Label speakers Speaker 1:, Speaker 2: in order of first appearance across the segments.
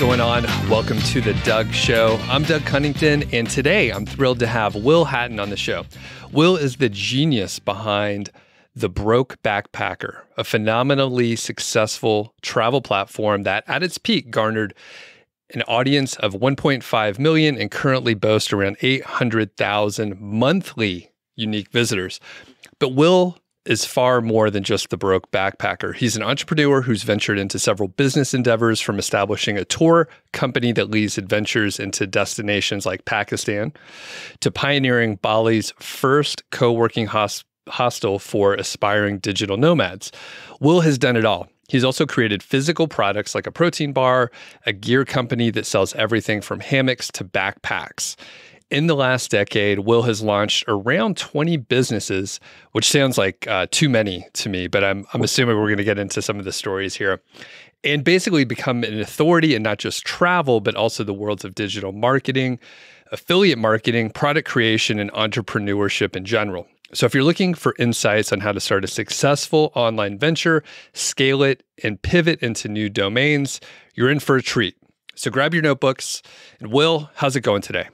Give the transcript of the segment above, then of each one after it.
Speaker 1: going on? Welcome to the Doug.Show. I'm Doug Cunnington, and today I'm thrilled to have Will Hatton on the show. Will is the genius behind the Brokeback, a phenomenally successful travel platform that at its peak garnered an audience of 1.5 million and currently boasts around 800,000 monthly unique visitors. But Will is far more than just the broke backpacker. He's an entrepreneur who's ventured into several business endeavors, from establishing a tour company that leads adventures into destinations like Pakistan to pioneering Bali's first co-working hostel for aspiring digital nomads. Will has done it all. He's also created physical products like a protein bar, a gear company that sells everything from hammocks to backpacks. In the last decade, Will has launched around 20 businesses, which sounds like too many to me, but I'm assuming we're going to get into some of the stories here, and basically become an authority in not just travel, but also the worlds of digital marketing, affiliate marketing, product creation, and entrepreneurship in general. So if you're looking for insights on how to start a successful online venture, scale it, and pivot into new domains, you're in for a treat. So grab your notebooks. And Will, how's it going today?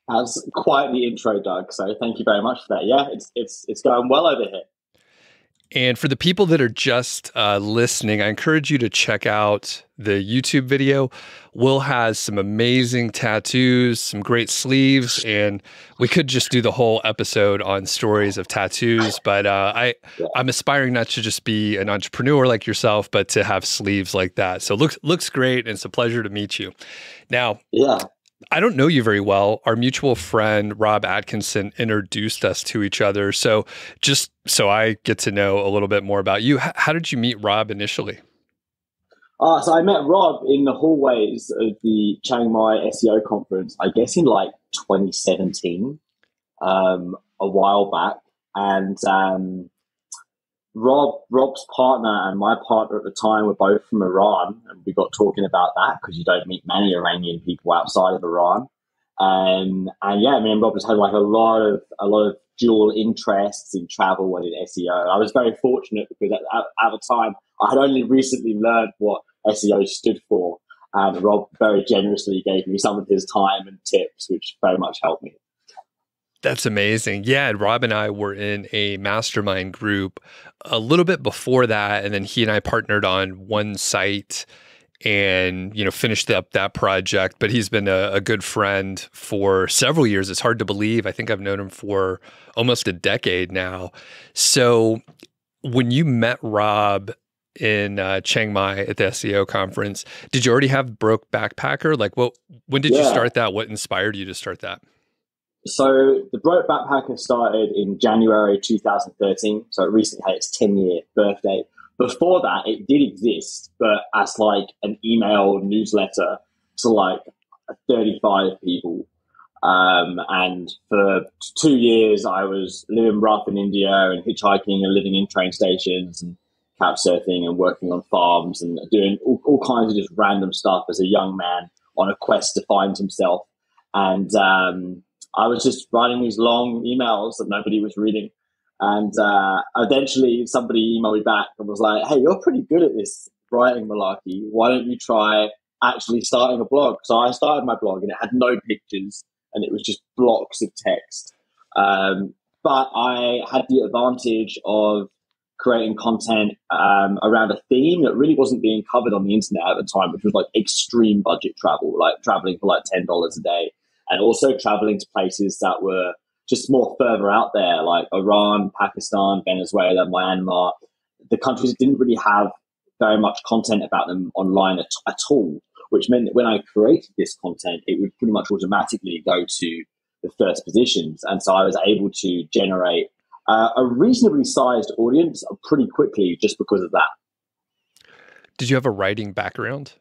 Speaker 2: That's quite the intro, Doug. So thank you very much for that. Yeah, it's going well over here.
Speaker 1: And for the people that are just listening, I encourage you to check out the YouTube video. Will has some amazing tattoos, some great sleeves, and we could just do the whole episode on stories of tattoos. But I'm aspiring not to just be an entrepreneur like yourself, but to have sleeves like that. So looks great, and it's a pleasure to meet you. Now, I don't know you very well. Our mutual friend, Rob Atkinson, introduced us to each other. So just so I get to know a little bit more about you, how did you meet Rob initially?
Speaker 2: So I met Rob in the hallways of the Chiang Mai SEO conference, I guess in like 2017, a while back. And Rob's partner and my partner at the time were both from Iran, and we got talking about that because you don't meet many Iranian people outside of Iran. And yeah, me and Rob just had like a lot of dual interests in travel and in SEO. I was very fortunate because at the time I had only recently learned what SEO stood for, and Rob very generously gave me some of his time and tips, which very much helped me.
Speaker 1: That's amazing. Yeah, Rob and I were in a mastermind group a little bit before that, and then he and I partnered on one site and, finished up that project. But he's been a good friend for several years. It's hard to believe. I think I've known him for almost a decade now. So when you met Rob in Chiang Mai at the SEO conference, did you already have Broke Backpacker? Like, when did you start that? What inspired you to start that?
Speaker 2: So the Broke Backpacker started in January 2013. So it recently had its 10-year birthday. Before that, it did exist, but as like an email newsletter to like 35 people. And for 2 years, I was living rough in India and hitchhiking and living in train stations and couch surfing and working on farms and doing all kinds of just random stuff as a young man on a quest to find himself. And I was just writing these long emails that nobody was reading. And eventually somebody emailed me back and was like, hey, you're pretty good at this writing malarkey. Why don't you try actually starting a blog? So I started my blog and it had no pictures and it was just blocks of text. But I had the advantage of creating content around a theme that really wasn't being covered on the internet at the time, which was like extreme budget travel, like traveling for like $10 a day. And also traveling to places that were just more further out there, like Iran, Pakistan, Venezuela, Myanmar. The countries didn't really have very much content about them online at all, which meant that when I created this content, it would pretty much automatically go to the first positions. And so I was able to generate a reasonably sized audience pretty quickly just because of that.
Speaker 1: Did you have a writing background?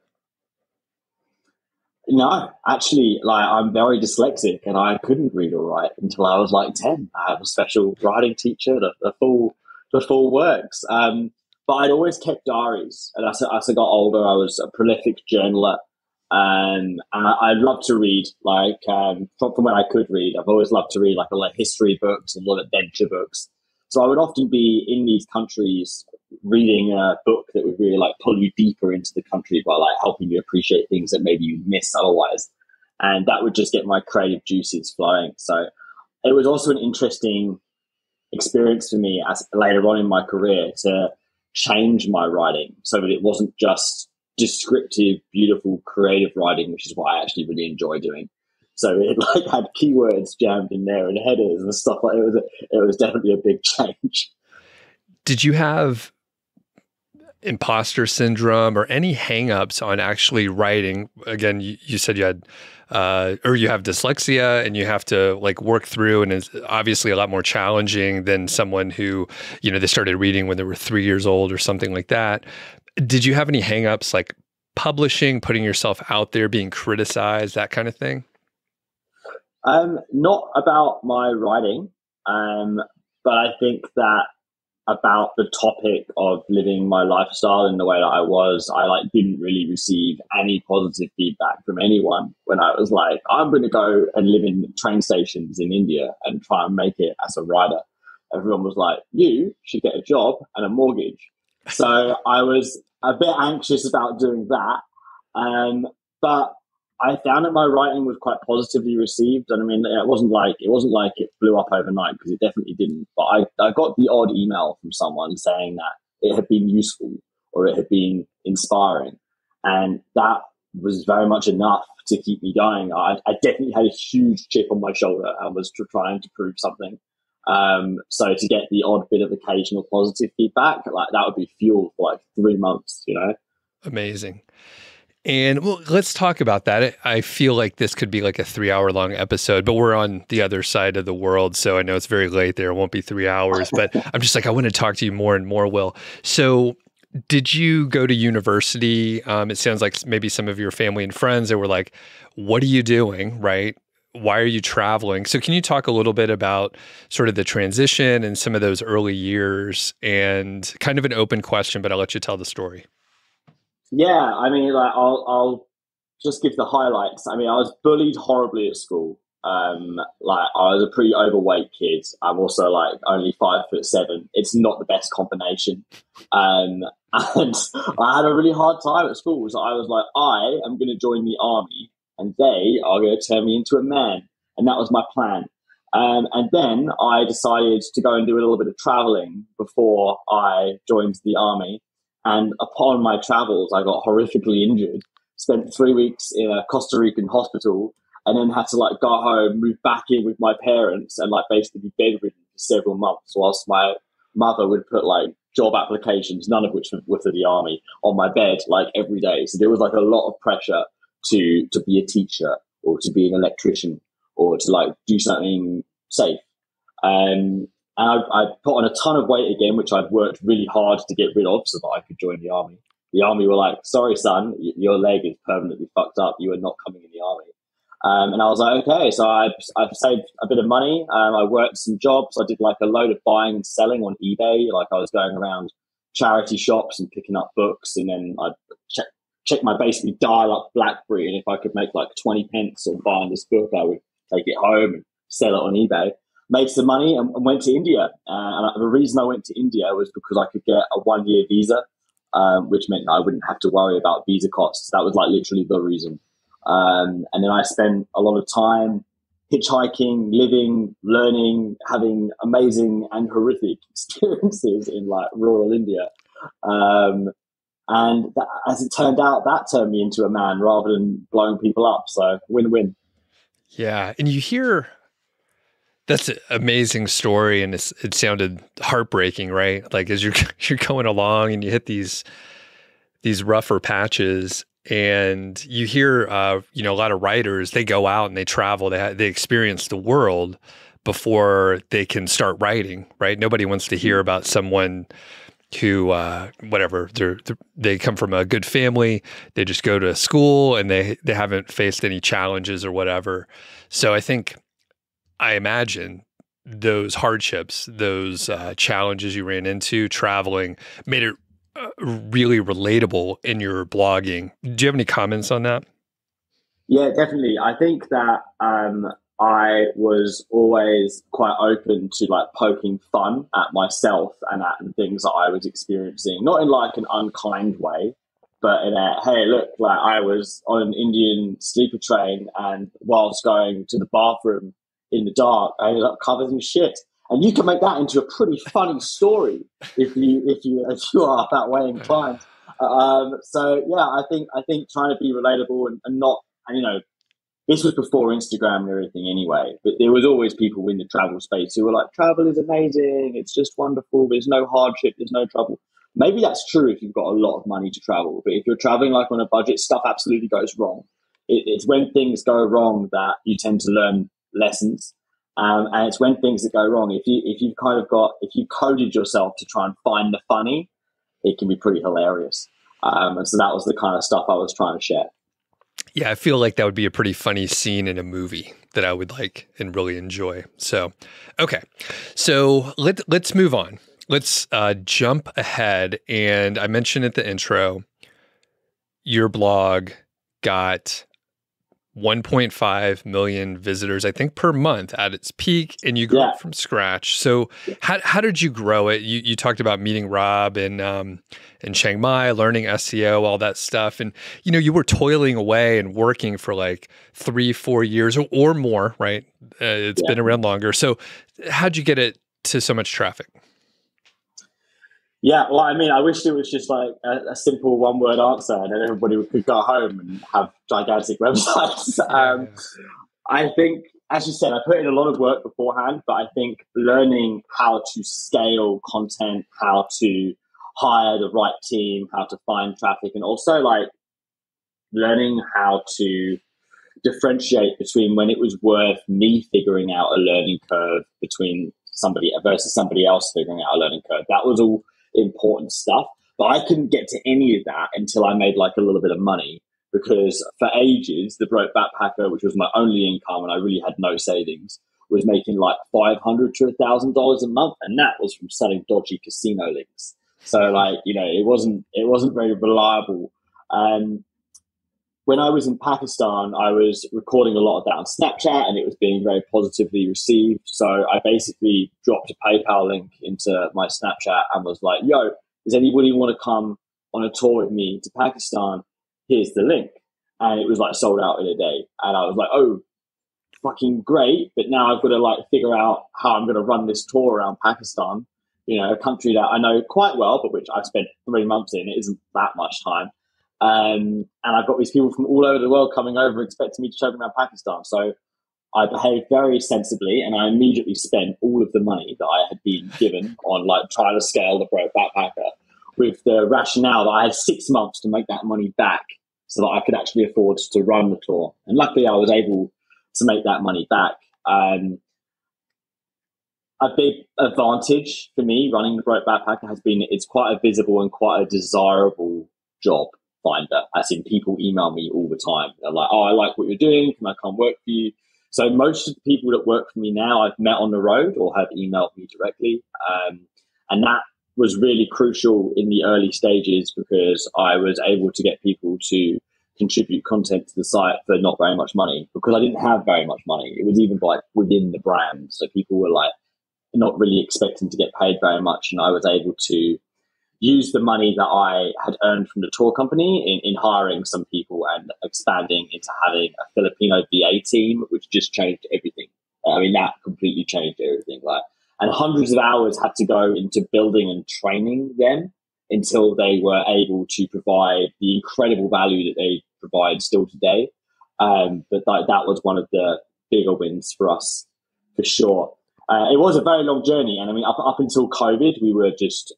Speaker 2: No, actually, like I'm very dyslexic and I couldn't read or write until I was like 10. I had a special writing teacher, the full works. But I'd always kept diaries. And as I got older, I was a prolific journaler. And I love to read, like from when I could read. I've always loved to read like a lot of history books and a lot of adventure books. So I would often be in these countries reading a book that would really like pull you deeper into the country by like helping you appreciate things that maybe you miss otherwise. And that would just get my creative juices flowing. So it was also an interesting experience for me as later on in my career to change my writing so that it wasn't just descriptive, beautiful, creative writing, which is what I actually really enjoy doing. So it like had keywords jammed in there and headers and stuff like it was definitely a big change.
Speaker 1: Did you have imposter syndrome or any hangups on actually writing? Again, you said you had, or you have dyslexia and you have to like work through, and it's obviously a lot more challenging than someone who, they started reading when they were 3 years old or something like that. Did you have any hangups like publishing, putting yourself out there, being criticized, that kind of thing?
Speaker 2: Not about my writing, but I think that about the topic of living my lifestyle in the way that I was, I like didn't really receive any positive feedback from anyone when I was like, I'm going to go and live in train stations in India and try and make it as a writer. Everyone was like, you should get a job and a mortgage. So I was a bit anxious about doing that. But I found that my writing was quite positively received. And I mean, it wasn't like it blew up overnight, because it definitely didn't. But I got the odd email from someone saying that it had been useful or it had been inspiring. And that was very much enough to keep me going. I definitely had a huge chip on my shoulder and was trying to prove something. So to get the odd bit of occasional positive feedback, like that would be fuel for like 3 months,
Speaker 1: Amazing. And well, let's talk about that. I feel like this could be like a 3-hour long episode, but we're on the other side of the world. So I know it's very late there. It won't be 3 hours, but I'm just like, I want to talk to you more and more, Will. So did you go to university? It sounds like maybe some of your family and friends that were like, what are you doing? Right? Why are you traveling? So can you talk a little bit about sort of the transition and some of those early years, and kind of an open question, but I'll let you tell the story.
Speaker 2: Yeah, I mean, like I'll just give the highlights. I mean, I was bullied horribly at school. Like I was a pretty overweight kid. I'm also like only 5'7". It's not the best combination. And I had a really hard time at school. So I was like, I am going to join the army, and they are going to turn me into a man. And that was my plan. And then I decided to go and do a little bit of traveling before I joined the army. And upon my travels, I got horrifically injured, spent 3 weeks in a Costa Rican hospital, and then had to like go home, move back in with my parents, and like basically be bedridden for several months whilst my mother would put like job applications, none of which were for the army, on my bed like every day. So there was like a lot of pressure to be a teacher or to be an electrician or to like do something safe. And I put on a ton of weight again, which I'd worked really hard to get rid of so that I could join the army. The army were like, sorry, son, your leg is permanently fucked up. You are not coming in the army. And I was like, okay. So I saved a bit of money. I worked some jobs. I did like a load of buying and selling on eBay. Like I was going around charity shops and picking up books. And then I'd check my basically dial-up BlackBerry. And if I could make like 20 pence on buying this book, I would take it home and sell it on eBay. Made some money and went to India. And the reason I went to India was because I could get a 1-year visa, which meant I wouldn't have to worry about visa costs. That was like literally the reason. And then I spent a lot of time hitchhiking, living, learning, having amazing and horrific experiences in like rural India. And that, as it turned out, that turned me into a man rather than blowing people up. So win-win.
Speaker 1: Yeah. And you hear... That's an amazing story, and it sounded heartbreaking, right? Like as you're going along and you hit these rougher patches, and you hear a lot of writers, they go out and they travel, they experience the world before they can start writing, right? Nobody wants to hear about someone who whatever they come from a good family, they just go to school and they haven't faced any challenges or whatever. So I imagine those hardships, those challenges you ran into traveling made it really relatable in your blogging. Do you have any comments on that?
Speaker 2: Yeah, definitely. I think that I was always quite open to like poking fun at myself and at the things that I was experiencing, not in like an unkind way, but in a, hey, look, like I was on an Indian sleeper train and whilst going to the bathroom in the dark, I ended up covered in shit. And you can make that into a pretty funny story if you are that way inclined. So yeah, I think trying to be relatable and not, and you know, this was before Instagram and everything anyway, but there was always people in the travel space who were like, travel is amazing, it's just wonderful, there's no hardship, there's no trouble. Maybe that's true if you've got a lot of money to travel, but if you're traveling like on a budget, stuff absolutely goes wrong. It's when things go wrong that you tend to learn lessons. And it's when things that go wrong, if you coded yourself to try and find the funny, it can be pretty hilarious. And so that was the kind of stuff I was trying to share.
Speaker 1: Yeah, I feel like that would be a pretty funny scene in a movie that I would like and really enjoy. So, okay. So let's move on. Let's jump ahead. And I mentioned at the intro, your blog got 1.5 million visitors, I think, per month at its peak, and you grew it from scratch. So how did you grow it? You talked about meeting Rob in Chiang Mai, learning SEO, all that stuff. And, you know, you were toiling away and working for like 3-4 years or more, right? It's been around longer. So how'd you get it to so much traffic?
Speaker 2: Yeah, well, I mean, I wish it was just like a simple one-word answer and then everybody could go home and have gigantic websites. I think, as you said, I put in a lot of work beforehand, but I think learning how to scale content, how to hire the right team, how to find traffic, and also like learning how to differentiate between when it was worth me figuring out a learning curve between somebody versus somebody else figuring out a learning curve. That was all important stuff, but I couldn't get to any of that until I made like a little bit of money, because for ages the broke backpacker, which was my only income and I really had no savings, was making like $500 to $1,000 a month, and that was from selling dodgy casino links. So like, you know, it wasn't very reliable. When I was in Pakistan, I was recording a lot of that on Snapchat and it was being very positively received. So I basically dropped a PayPal link into my Snapchat and was like, yo, does anybody want to come on a tour with me to Pakistan? Here's the link. And it was like sold out in a day. And I was like, oh, fucking great. But now I've got to like figure out how I'm going to run this tour around Pakistan, you know, a country that I know quite well, but which I've spent 3 months in. It isn't that much time. And I've got these people from all over the world coming over expecting me to show them around Pakistan. So I behaved very sensibly and I immediately spent all of the money that I had been given on like trying to scale the broke backpacker, with the rationale that I had 6 months to make that money back so that I could actually afford to run the tour. And luckily I was able to make that money back. A big advantage for me running the broke backpacker has been it's quite a visible and quite a desirable job finder, as in people email me all the time. They're like, oh, I like what you're doing, can I come work for you? So most of the people that work for me now I've met on the road or have emailed me directly. And that was really crucial in the early stages because I was able to get people to contribute content to the site for not very much money, because I didn't have very much money. It was even like within the brand. So people were like not really expecting to get paid very much. And I was able to use the money that I had earned from the tour company in hiring some people and expanding into having a Filipino VA team, which just changed everything. I mean, that completely changed everything. Like, and hundreds of hours had to go into building and training them until they were able to provide the incredible value that they provide still today. But that was one of the bigger wins for us, for sure. It was a very long journey. And I mean, up until COVID, we were just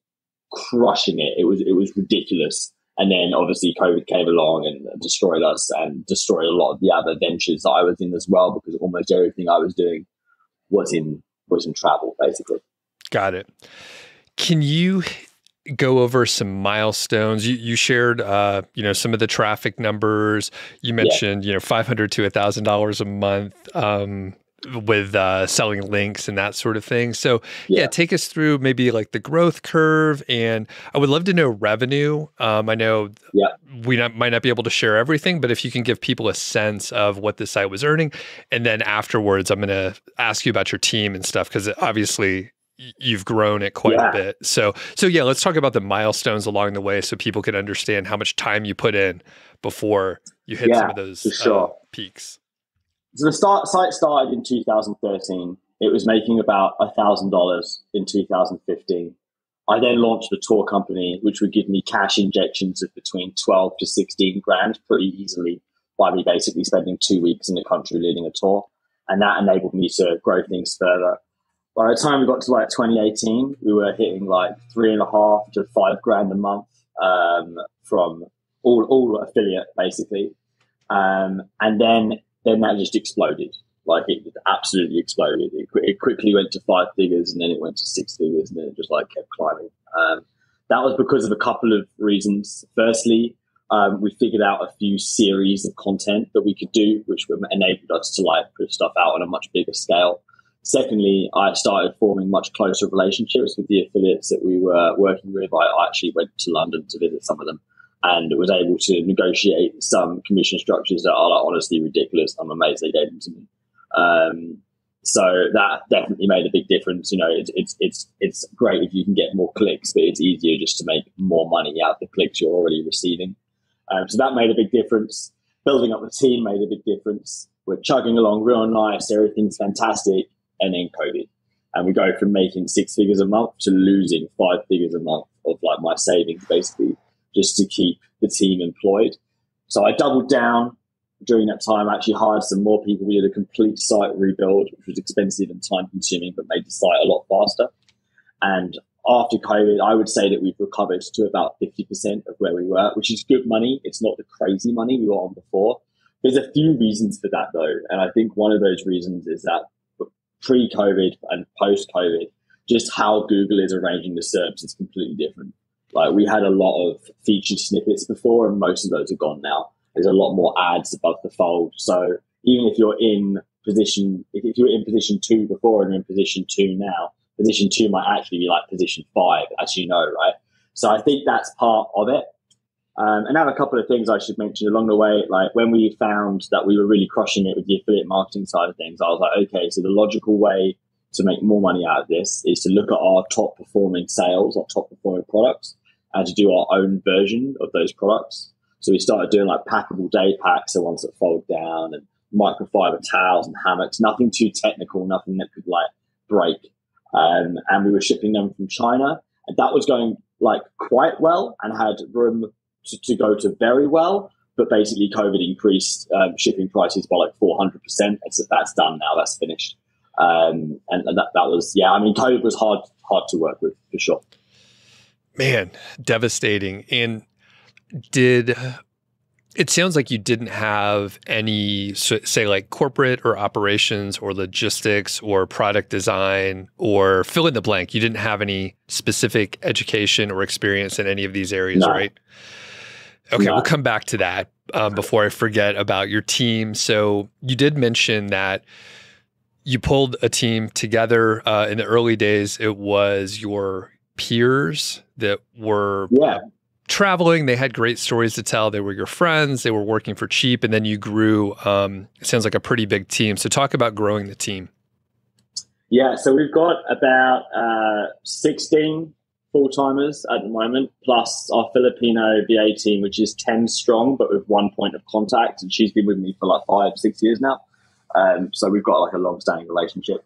Speaker 2: crushing it. It was ridiculous. And then obviously COVID came along and destroyed us and destroyed a lot of the other ventures that I was in as well, because almost everything I was doing was in travel, basically. Got it.
Speaker 1: Can you go over some milestones? You shared, some of the traffic numbers. You mentioned, $500 to $1,000 a month. with selling links and that sort of thing. So
Speaker 2: Yeah.
Speaker 1: take us through maybe like the growth curve, and I would love to know revenue. I know
Speaker 2: Yeah.
Speaker 1: we might not be able to share everything, but if you can give people a sense of what the site was earning, and then afterwards, I'm going to ask you about your team and stuff, because obviously you've grown it quite a bit. So yeah, let's talk about the milestones along the way so people can understand how much time you put in before you hit some of those
Speaker 2: for sure.
Speaker 1: peaks.
Speaker 2: So the site started in 2013. It was making about $1,000 in 2015. I then launched a tour company, which would give me cash injections of between 12 to 16 grand pretty easily by me basically spending 2 weeks in the country leading a tour. And that enabled me to grow things further. By the time we got to like 2018, we were hitting like 3.5 to 5 grand a month from all affiliate basically. And then that just exploded. Like it absolutely exploded. It quickly went to 5 figures, and then it went to 6 figures, and then it just like kept climbing. That was because of a couple of reasons. Firstly, we figured out a few series of content that we could do, which enabled us to like put stuff out on a much bigger scale. Secondly, I started forming much closer relationships with the affiliates that we were working with. I actually went to London to visit some of them, and was able to negotiate some commission structures that are like, honestly ridiculous. I'm amazed they gave them to me. So that definitely made a big difference. You know, it's great if you can get more clicks, but it's easier just to make more money out of the clicks you're already receiving. So that made a big difference. Building up the team made a big difference. We're chugging along real nice. Everything's fantastic. And then COVID. And we go from making 6 figures a month to losing 5 figures a month of like my savings basically, just to keep the team employed. So I doubled down during that time. I actually hired some more people. We did a complete site rebuild, which was expensive and time consuming, but made the site a lot faster. And after COVID, I would say that we've recovered to about 50% of where we were, which is good money. It's not the crazy money we were on before. There's a few reasons for that though. And I think one of those reasons is that pre-COVID and post-COVID, just how Google is arranging the SERPs is completely different. Like we had a lot of featured snippets before, and most of those are gone now. There's a lot more ads above the fold. So even if you're in position, if you were in position 2 before and you're in position 2 now, position 2 might actually be like position 5, as you know, right? So I think that's part of it. And I have a couple of things I should mention along the way. Like when we found that we were really crushing it with the affiliate marketing side of things, I was like, okay, so the logical way to make more money out of this is to look at our top performing sales, our top performing products, and to do our own version of those products. So we started doing like packable day packs, the ones that fold down, and microfiber towels and hammocks, nothing too technical, nothing that could like break. And we were shipping them from China, and that was going like quite well and had room to go to very well, but basically COVID increased shipping prices by like 400%. That's done now. That's finished. And that was, yeah, I mean, COVID was hard to work with for sure.
Speaker 1: Man, devastating. And it sounds like you didn't have any, say, like corporate or operations or logistics or product design or fill in the blank. You didn't have any specific education or experience in any of these areas, right? Okay, we'll come back to that before I forget about your team. So you did mention that you pulled a team together in the early days. It was your peers that were traveling. They had great stories to tell. They were your friends. They were working for cheap. And then you grew, it sounds like a pretty big team. So talk about growing the team.
Speaker 2: Yeah, so we've got about 16 full-timers at the moment, plus our Filipino VA team, which is 10 strong, but with 1 point of contact. And she's been with me for like 5-6 years now. So we've got like a long-standing relationship.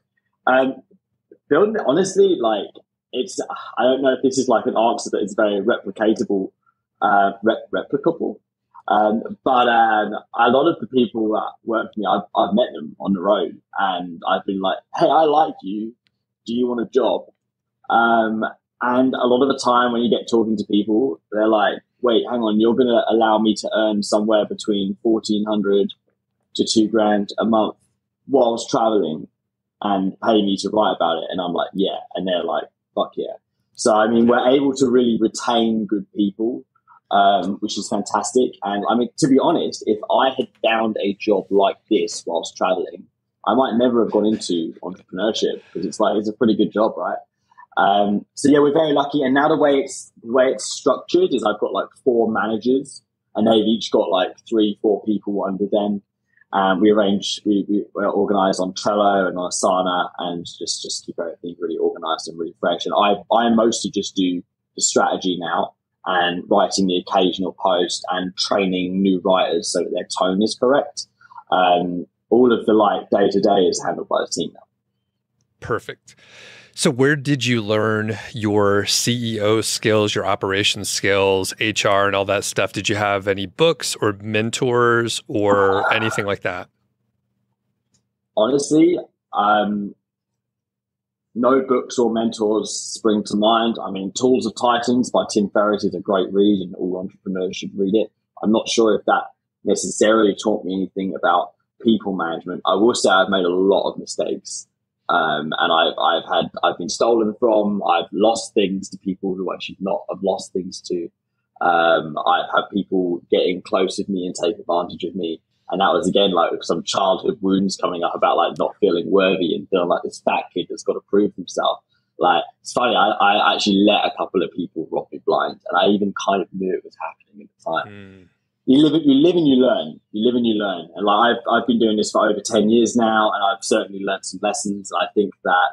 Speaker 2: Building it, honestly, like it's, I don't know if this is like an answer that is very replicable. But a lot of the people that work for me, I've met them on the road, and I've been like, hey, I like you. Do you want a job? And a lot of the time when you get talking to people, they're like, wait, hang on, you're going to allow me to earn somewhere between 1,400 to 2 grand a month whilst traveling and pay me to write about it. And I'm like, yeah. And they're like, fuck yeah. So, I mean, we're able to really retain good people, which is fantastic. And I mean, to be honest, if I had found a job like this whilst traveling, I might never have gone into entrepreneurship because it's a pretty good job, right? So yeah, we're very lucky. And now the way it's structured is I've got like 4 managers, and they've each got like 3-4 people under them. We organize on Trello and on Asana, and just keep everything really organized and really fresh. And I mostly just do the strategy now and writing the occasional post and training new writers so that their tone is correct. All of the like day to day is handled by the team now.
Speaker 1: Perfect. So where did you learn your CEO skills, your operations skills, HR and all that stuff? Did you have any books or mentors or anything like that?
Speaker 2: Honestly, no books or mentors spring to mind. I mean, Tools of Titans by Tim Ferriss is a great read, and all entrepreneurs should read it. I'm not sure if that necessarily taught me anything about people management. I will say I've made a lot of mistakes. And I've been stolen from. I've lost things to people who I should not have lost things to. I've had people getting close with me and take advantage of me. And that was, again, like some childhood wounds coming up about like not feeling worthy and feeling like this fat kid that's got to prove himself. Like, it's funny, I actually let a couple of people rob me blind, and I even kind of knew it was happening at the time. You live and you learn. You live and you learn. And like I've been doing this for over 10 years now, and I've certainly learned some lessons. I think that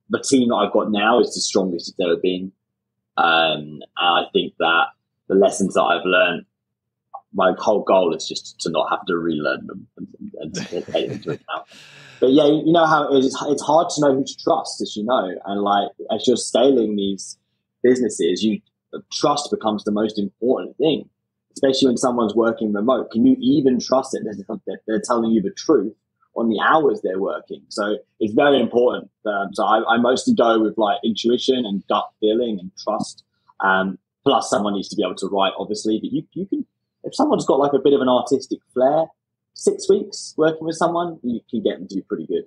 Speaker 2: the team that I've got now is the strongest it's ever been. And I think that the lessons that I've learned, my whole goal is just to not have to relearn them and to take them into account. But yeah, you know how it is. It's hard to know who to trust, as you know. And like, as you're scaling these businesses, trust becomes the most important thing. Especially when someone's working remote. Can you even trust it? They're telling you the truth on the hours they're working. So it's very important. So I mostly go with like intuition and gut feeling and trust. Plus someone needs to be able to write, obviously. But you can, if someone's got like a bit of an artistic flair, 6 weeks working with someone, you can get them to be pretty good.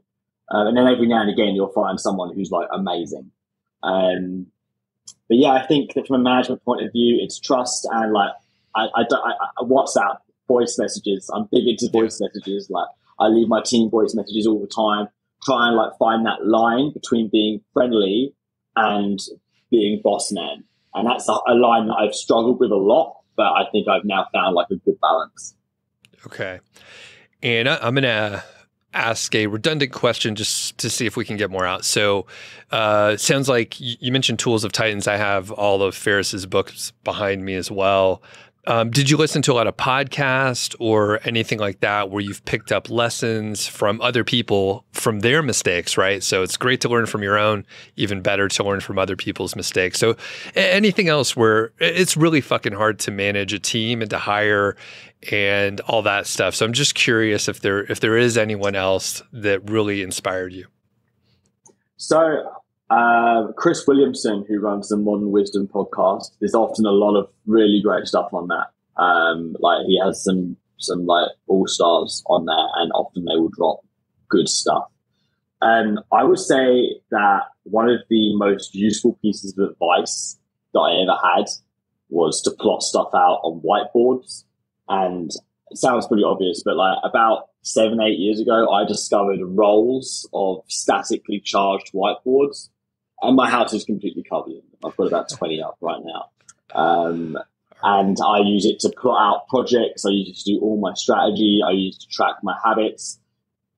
Speaker 2: And then every now and again, you'll find someone who's like amazing. But yeah, I think that from a management point of view, it's trust and like, I WhatsApp voice messages. I'm big into voice messages. Like I leave my team voice messages all the time. Try and like find that line between being friendly and being boss man. And that's a line that I've struggled with a lot, but I think I've now found like a good balance.
Speaker 1: Okay. And I'm going to ask a redundant question just to see if we can get more out. So it sounds like you mentioned Tools of Titans. I have all of Ferriss's books behind me as well. Did you listen to a lot of podcasts or anything like that where you've picked up lessons from other people from their mistakes, right? So it's great to learn from your own, even better to learn from other people's mistakes. So anything else where it's really fucking hard to manage a team and to hire and all that stuff. So I'm just curious if there is anyone else that really inspired you.
Speaker 2: So Chris Williamson, who runs the Modern Wisdom podcast, there's often a lot of really great stuff on that. Like he has some like all stars on there, and often they will drop good stuff. And I would say that one of the most useful pieces of advice that I ever had was to plot stuff out on whiteboards. And it sounds pretty obvious, but like about 7-8 years ago, I discovered rolls of statically charged whiteboards. And my house is completely covered in them. I've got about 20 up right now. And I use it to plot out projects. I use it to do all my strategy. I use it to track my habits.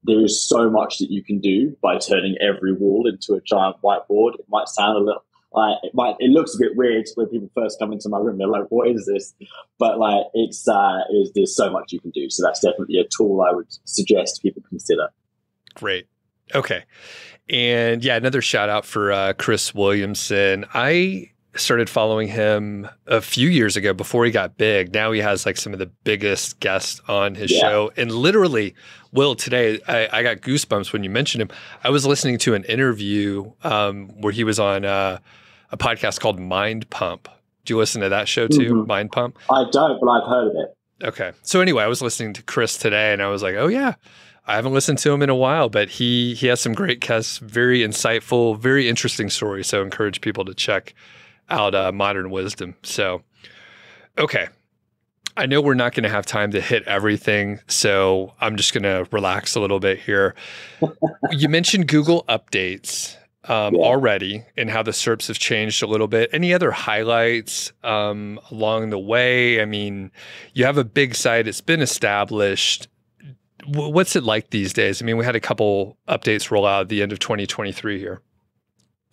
Speaker 2: There is so much that you can do by turning every wall into a giant whiteboard. It might sound a little like it looks a bit weird when people first come into my room. They're like, what is this? But like, there's so much you can do. So that's definitely a tool I would suggest people consider.
Speaker 1: Great. Okay. And yeah, another shout out for Chris Williamson. I started following him a few years ago before he got big. Now he has like some of the biggest guests on his show. And literally, Will, today, I got goosebumps when you mentioned him. I was listening to an interview where he was on a podcast called Mind Pump. Do you listen to that show too,
Speaker 2: Mm-hmm.
Speaker 1: Mind Pump?
Speaker 2: I don't, but I've heard of it.
Speaker 1: Okay. So anyway, I was listening to Chris today and I was like, oh yeah, I haven't listened to him in a while, but he has some great guests, very insightful, very interesting stories. So I encourage people to check out Modern Wisdom. So, okay. I know we're not going to have time to hit everything, so I'm just going to relax a little bit here. You mentioned Google updates already and how the SERPs have changed a little bit. Any other highlights along the way? I mean, you have a big site. It's been established. What's it like these days? I mean, we had a couple updates roll out at the end of 2023 here.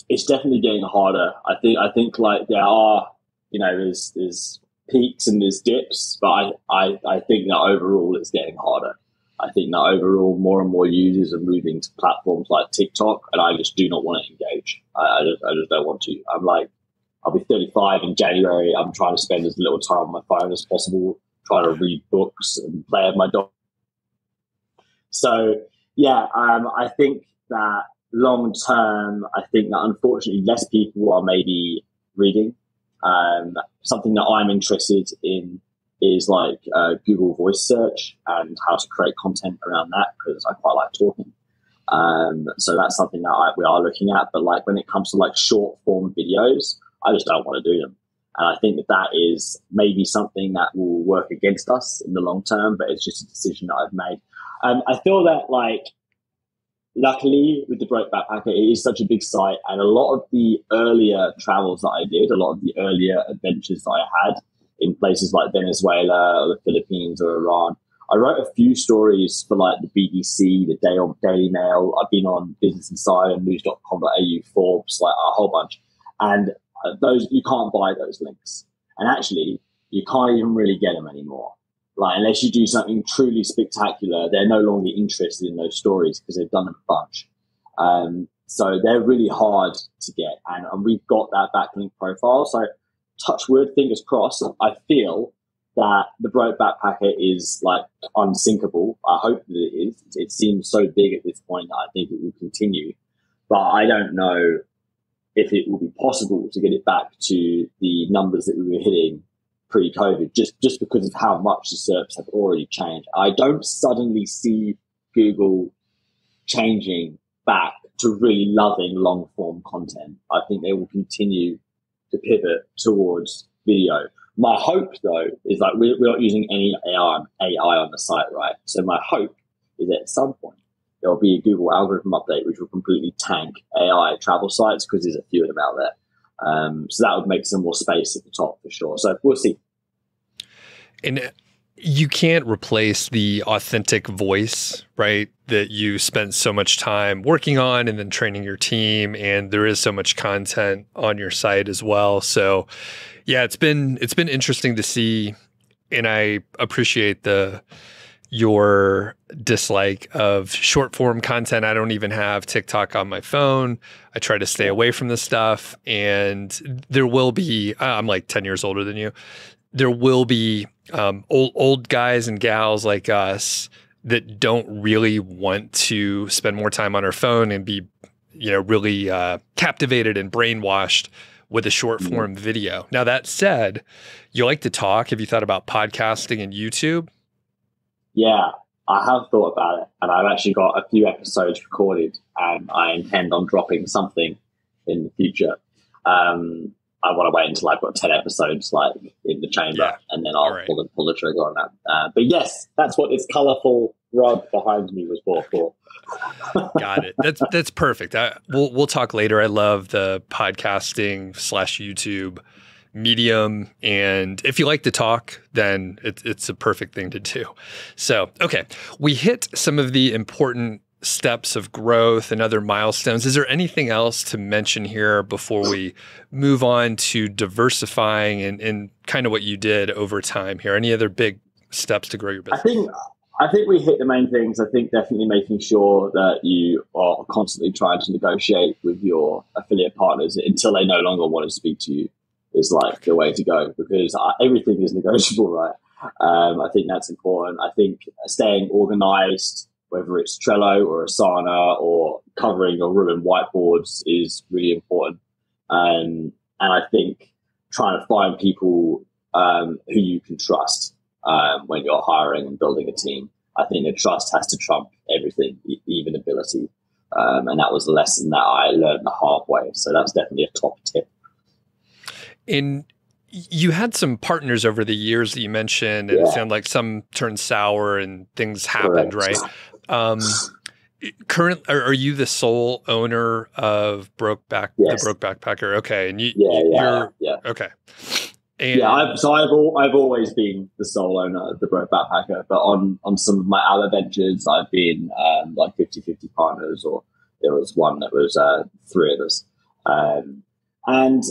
Speaker 2: It's definitely getting harder. I think like there are, there's peaks and there's dips, but I think that overall it's getting harder. I think that overall more and more users are moving to platforms like TikTok, and I just do not want to engage. I just don't want to. I'm like, I'll be 35 in January. I'm trying to spend as little time on my phone as possible, trying to read books and play with my dog. So yeah, I think that long term, I think that unfortunately less people are maybe reading. Something that I'm interested in is like Google voice search and how to create content around that, because I quite like talking. So that's something that we are looking at. But like when it comes to like short form videos, I just don't want to do them. And I think that is maybe something that will work against us in the long term, but it's just a decision that I've made. I feel that like, luckily with the Brokeback Packer, it is such a big site, and a lot of the earlier travels that I did, a lot of the earlier adventures that I had in places like Venezuela or the Philippines or Iran, I wrote a few stories for like the BBC, the Daily Mail. I've been on Business Insider, news.com.au, Forbes, like a whole bunch. And those, you can't buy those links. And actually, you can't even really get them anymore. Like, unless you do something truly spectacular, they're no longer interested in those stories because they've done a bunch. So they're really hard to get. And we've got that backlink profile. So touch wood, fingers crossed, I feel that the Brokeback Packer is like unsinkable. I hope that it is. It seems so big at this point that I think it will continue. But I don't know if it will be possible to get it back to the numbers that we were hitting pre-COVID, just because of how much the SERPs have already changed. I don't suddenly see Google changing back to really loving long-form content. I think they will continue to pivot towards video. My hope, though, is like we're not using any AI on the site, right? So my hope is that at some point there will be a Google algorithm update which will completely tank AI travel sites, because there's a few of them out there. So that would make some more space at the top for sure. So we'll see.
Speaker 1: And you can't replace the authentic voice, right? That you spent so much time working on and then training your team. And there is so much content on your site as well. So yeah, it's been interesting to see. And I appreciate your dislike of short form content. I don't even have TikTok on my phone. I try to stay away from this stuff. And there will be, I'm like 10 years older than you. There will be old guys and gals like us that don't really want to spend more time on our phone and be, really captivated and brainwashed with a short form video. Now, that said, you like to talk. Have you thought about podcasting and YouTube?
Speaker 2: Yeah, I have thought about it, and I've actually got a few episodes recorded, and I intend on dropping something in the future. I want to wait until I've got 10 episodes like in the chamber, and then I'll pull the trigger on that. But yes, that's what this colorful rug behind me was bought for.
Speaker 1: Got it. That's perfect. We'll talk later. I love the podcasting / YouTube medium, and if you like to talk, then it's a perfect thing to do. So, okay, we hit some of the important steps of growth and other milestones. Is there anything else to mention here before we move on to diversifying and kind of what you did over time here? Any other big steps to grow your business?
Speaker 2: I think we hit the main things. I think definitely making sure that you are constantly trying to negotiate with your affiliate partners until they no longer want to speak to you is like the way to go, because everything is negotiable, right? I think that's important. I think staying organized, whether it's Trello or Asana or covering your room in whiteboards, is really important. And I think trying to find people who you can trust when you're hiring and building a team. I think the trust has to trump everything, even ability. And that was a lesson that I learned the hard way. So that's definitely a top tip.
Speaker 1: And You had some partners over the years that you mentioned, and it sounded like some turned sour and things happened, right? Are you the sole owner of Brokeback, the Brokeback Packer? Okay, and you're okay. And
Speaker 2: I've always been the sole owner of the Brokeback Packer, but on some of my other ventures, I've been like 50-50 partners, or there was one that was 3 of us, and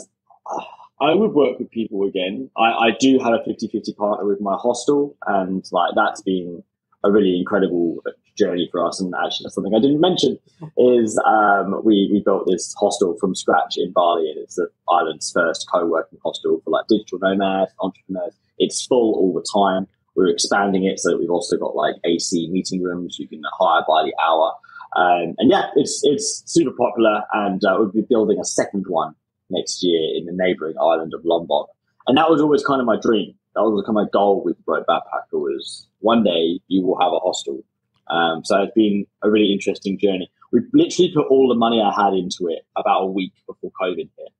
Speaker 2: I would work with people again. I do have a 50-50 partner with my hostel, and like that's been a really incredible journey for us. And actually, that's something I didn't mention is we built this hostel from scratch in Bali, and it's the island's first co-working hostel for like digital nomads, entrepreneurs. It's full all the time. We're expanding it, so we've also got like AC meeting rooms you can hire by the hour. And it's super popular, and we'll be building a second one next year in the neighboring island of Lombok. And that was always kind of my dream. That was kind of my goal with the Brokeback Packer, was one day you will have a hostel. So it's been a really interesting journey. We literally put all the money I had into it about a week before COVID hit.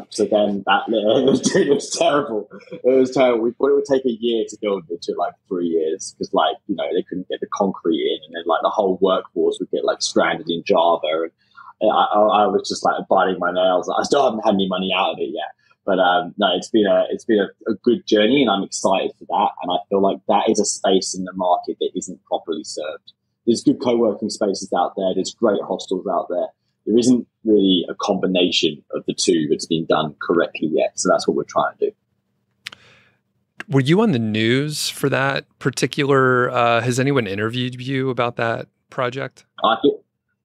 Speaker 2: So then it was terrible. It was terrible. We thought it would take a year to build it, to like 3 years, because like, they couldn't get the concrete in, and then like the whole workforce would get like stranded in Java. And I was just like biting my nails. I still haven't had any money out of it yet. But no, it's been a good journey, and I'm excited for that. And I feel like that is a space in the market that isn't properly served. There's good co-working spaces out there. There's great hostels out there. There isn't really a combination of the two that's been done correctly yet. So that's what we're trying to do.
Speaker 1: Were you on the news for that particular? Has anyone interviewed you about that project?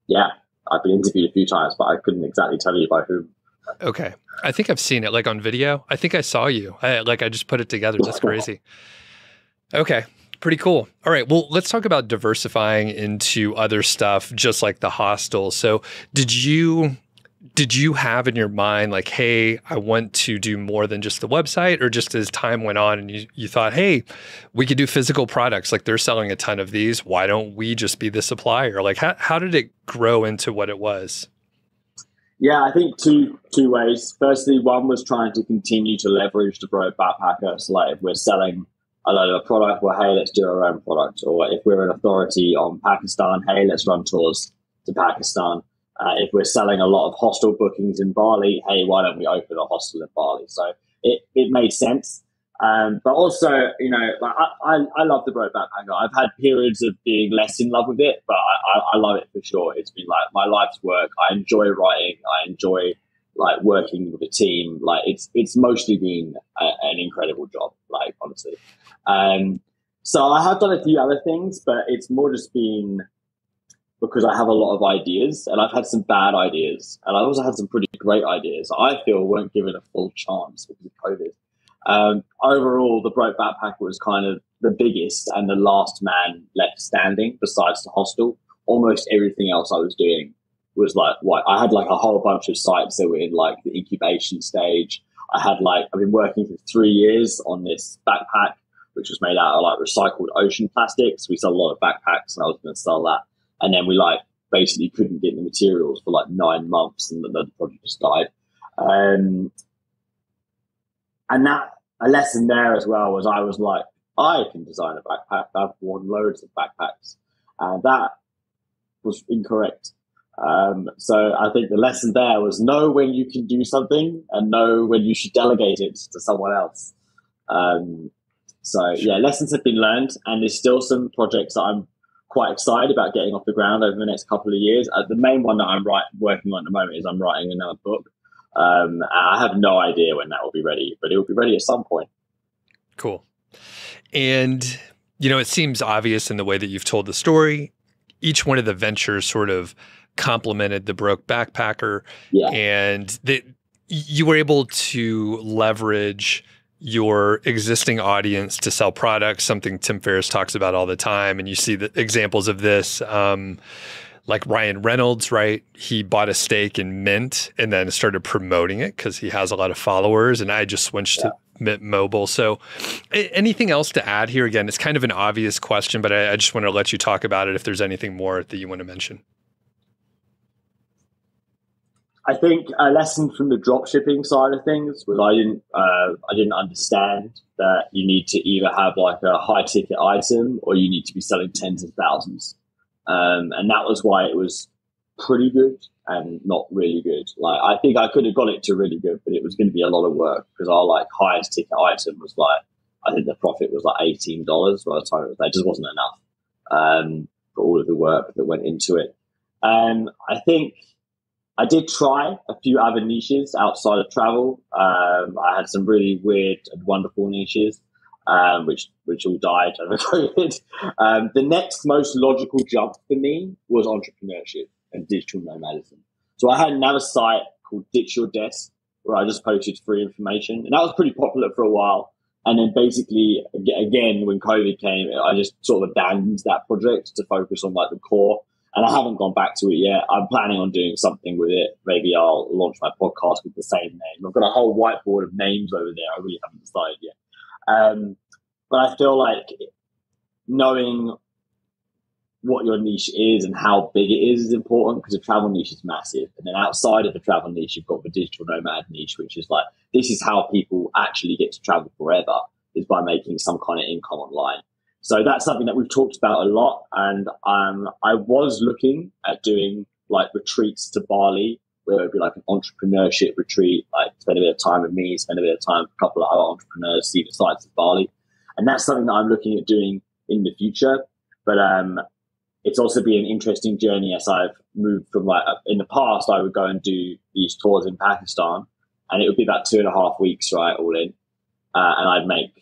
Speaker 2: Yeah, I've been interviewed a few times, but I couldn't exactly tell you by whom.
Speaker 1: Okay. I think I've seen it like on video. I think I saw you. I just put it together. That's crazy. Okay. Pretty cool. All right. Well, let's talk about diversifying into other stuff, just like the hostel. So did you have in your mind like, hey, I want to do more than just the website, or just as time went on and you thought, hey, we could do physical products, like they're selling a ton of these. Why don't we just be the supplier? Like how did it grow into what it was?
Speaker 2: Yeah, I think two ways. Firstly, one was trying to continue to leverage the Brokeback Packer. So like if we're selling a load of a product, well, hey, let's do our own product. Or if we're an authority on Pakistan, hey, let's run tours to Pakistan. If we're selling a lot of hostel bookings in Bali, hey, why don't we open a hostel in Bali? So it made sense. But also, I love the Brokeback Packer. I've had periods of being less in love with it, but I love it for sure. It's been like my life's work. I enjoy writing. I enjoy like working with a team. Like it's mostly been an incredible job, like honestly. So I have done a few other things, but it's more just been because I have a lot of ideas, and I've had some bad ideas, and I've also had some pretty great ideas I feel weren't given a full chance because of COVID. Overall, the Brokeback Packer was kind of the biggest and the last man left standing besides the hostel. Almost everything else I was doing was like, I had like a whole bunch of sites that were in like the incubation stage. I've been working for 3 years on this backpack, which was made out of like recycled ocean plastics. We sell a lot of backpacks, and I was going to sell that. And then we like basically couldn't get the materials for like 9 months, and the project just died. And that a lesson there as well was I was like, I can design a backpack. I've worn loads of backpacks, and that was incorrect. So I think the lesson there was know when you can do something and know when you should delegate it to someone else. So yeah, lessons have been learned, and there's still some projects that I'm quite excited about getting off the ground over the next couple of years. The main one that I'm working on at the moment is I'm writing another book. I have no idea when that will be ready, but it will be ready at some point.
Speaker 1: Cool. And, it seems obvious in the way that you've told the story. Each one of the ventures sort of complemented the Brokeback Packer.
Speaker 2: Yeah.
Speaker 1: And you were able to leverage your existing audience to sell products, something Tim Ferriss talks about all the time. And you see the examples of this, like Ryan Reynolds, right? He bought a stake in Mint and then started promoting it because he has a lot of followers. And I just switched to Mint Mobile. So anything else to add here? Again, it's kind of an obvious question, but I just want to let you talk about it if there's anything more that you want to mention.
Speaker 2: I think a lesson from the drop shipping side of things was I didn't understand that you need to either have like a high ticket item or you need to be selling tens of thousands. And that was why it was pretty good and not really good. Like, I think I could have got it to really good, but it was going to be a lot of work because our like highest ticket item was like, I think the profit was like $18 by the time it was, that just wasn't enough for all of the work that went into it. I think I did try a few other niches outside of travel. I had some really weird and wonderful niches, which all died over COVID. The next most logical jump for me was entrepreneurship and digital nomadism. So I had another site called Ditch Your Desk where I just posted free information, and that was pretty popular for a while. And then basically, again, when COVID came, I just sort of abandoned that project to focus on like the core. And I haven't gone back to it yet. I'm planning on doing something with it. Maybe I'll launch my podcast with the same name. I've got a whole whiteboard of names over there. I really haven't decided yet. But I feel like knowing what your niche is and how big it is important, because the travel niche is massive. And then outside of the travel niche, you've got the digital nomad niche, which is like, this is how people actually get to travel forever, is by making some kind of income online. So that's something that we've talked about a lot. And I was looking at doing like retreats to Bali, where it would be like an entrepreneurship retreat, like spend a bit of time with me, spend a bit of time with a couple of other entrepreneurs, see the sights of Bali. And that's something that I'm looking at doing in the future. But it's also been an interesting journey as I've moved from like, in the past, I would go and do these tours in Pakistan, and it would be about 2.5 weeks, right, all in. And I'd make,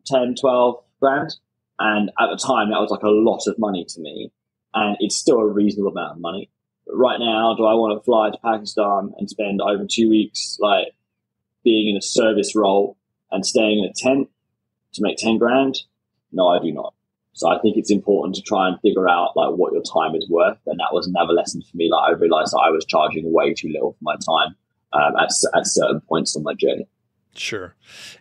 Speaker 2: 10, 12 grand. And at the time, that was like a lot of money to me. And it's still a reasonable amount of money. But right now, do I want to fly to Pakistan and spend over 2 weeks, like, being in a service role and staying in a tent to make 10 grand? No, I do not. So I think it's important to try and figure out like what your time is worth. And that was another lesson for me. Like, I realized that I was charging way too little for my time at certain points on my journey.
Speaker 1: Sure.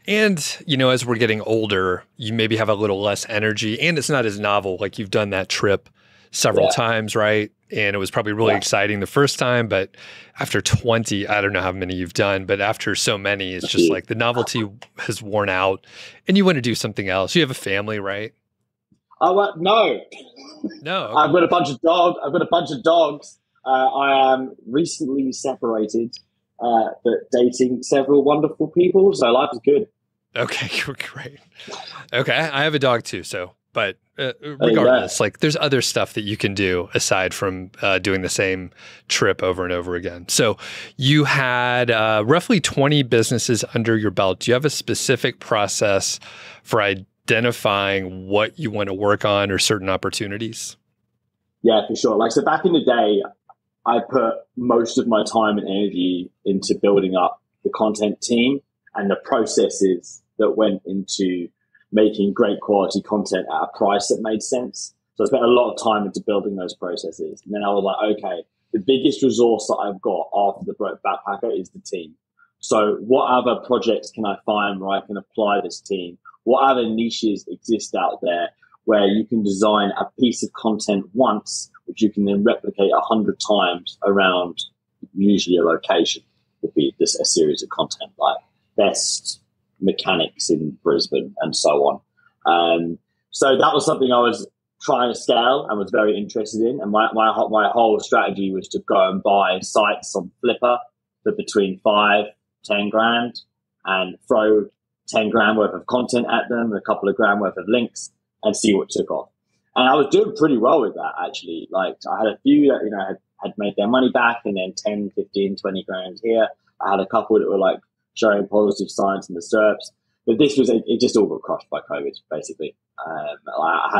Speaker 1: And, as we're getting older, you maybe have a little less energy, and it's not as novel. Like, you've done that trip several times, right? And it was probably really exciting the first time, but after 20, I don't know how many you've done, but after so many, it's just like the novelty has worn out and you want to do something else. You have a family, right?
Speaker 2: No.
Speaker 1: No. Okay.
Speaker 2: I've got a bunch of dogs. I am recently separated, but dating several wonderful people. So life is good.
Speaker 1: Okay, great. Okay, I have a dog too. So, but regardless, like there's other stuff that you can do aside from doing the same trip over and over again. So you had roughly 20 businesses under your belt. Do you have a specific process for identifying what you want to work on or certain opportunities?
Speaker 2: Yeah, for sure. Like, so back in the day, I put most of my time and energy into building up the content team and the processes that went into making great quality content at a price that made sense. So I spent a lot of time into building those processes. And then I was like, okay, the biggest resource that I've got after the Broke Backpacker is the team. So what other projects can I find where I can apply this team? What other niches exist out there where you can design a piece of content once, which you can then replicate 100 times around usually a location? Would be just a series of content like best mechanics in Brisbane and so on. So that was something I was trying to scale and was very interested in. And my whole strategy was to go and buy sites on Flipper for between 5-10 grand and throw 10 grand worth of content at them, a couple of grand worth of links, and see what took off. And I was doing pretty well with that, actually. Like, I had a few that, had made their money back, and then 10, 15, 20 grand here. I had a couple that were like showing positive signs in the SERPs. But this was, it just all got crushed by COVID, basically. I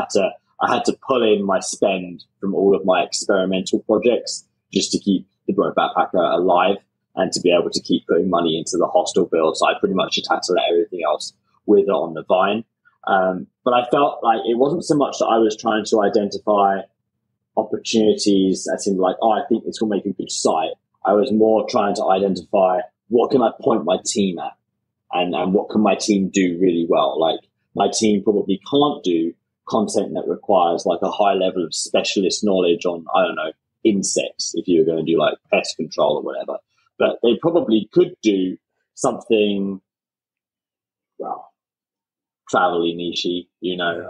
Speaker 2: had to pull in my spend from all of my experimental projects just to keep the Broke Backpacker alive and to be able to keep putting money into the hostel bill. So I pretty much just had to let everything else wither on the vine. But I felt like it wasn't so much that I was trying to identify opportunities as in like, oh, I think this will make a good site. I was more trying to identify what can I point my team at and what can my team do really well. Like, my team probably can't do content that requires like a high level of specialist knowledge on, I don't know, insects, if you were going to do like pest control or whatever. but they probably could do something, well, travel-y, niche-y, there's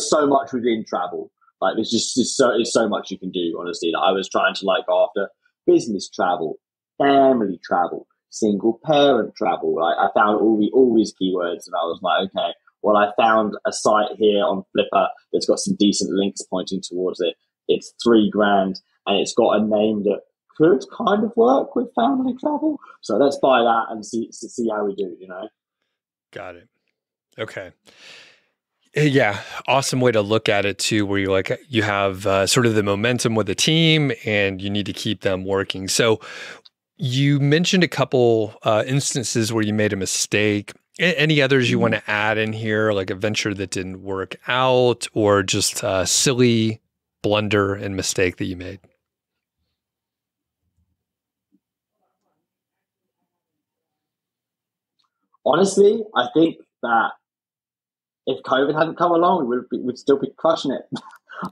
Speaker 2: so much within travel. Like there's so much you can do, honestly. Like I was trying to like go after business travel, family travel, single parent travel. Like I found all these keywords, and I was like, okay, well, I found a site here on Flipper that's got some decent links pointing towards it. It's $3,000 and it's got a name that could kind of work with family travel. So let's buy that and see how we do,
Speaker 1: Got it. Okay. Yeah. Awesome way to look at it too, where you have sort of the momentum with the team and you need to keep them working. So you mentioned a couple instances where you made a mistake. Any others you want to add in here, like a venture that didn't work out or just a silly blunder and mistake that you made?
Speaker 2: Honestly, I think that if COVID hadn't come along, we'd still be crushing it.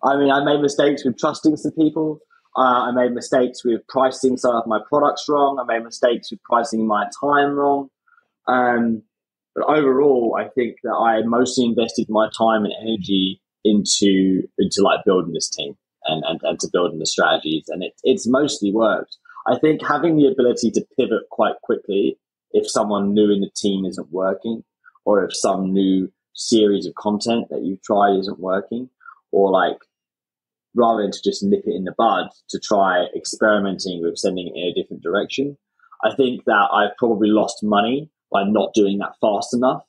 Speaker 2: I mean, I made mistakes with trusting some people. I made mistakes with pricing some of my products wrong. I made mistakes with pricing my time wrong. But overall, I think that I mostly invested my time and energy into like building this team and to building the strategies. And it's mostly worked. I think having the ability to pivot quite quickly if someone new in the team isn't working, or if some new series of content that you've tried isn't working, or like rather than to just nip it in the bud, to try experimenting with sending it in a different direction. I think that I've probably lost money by not doing that fast enough,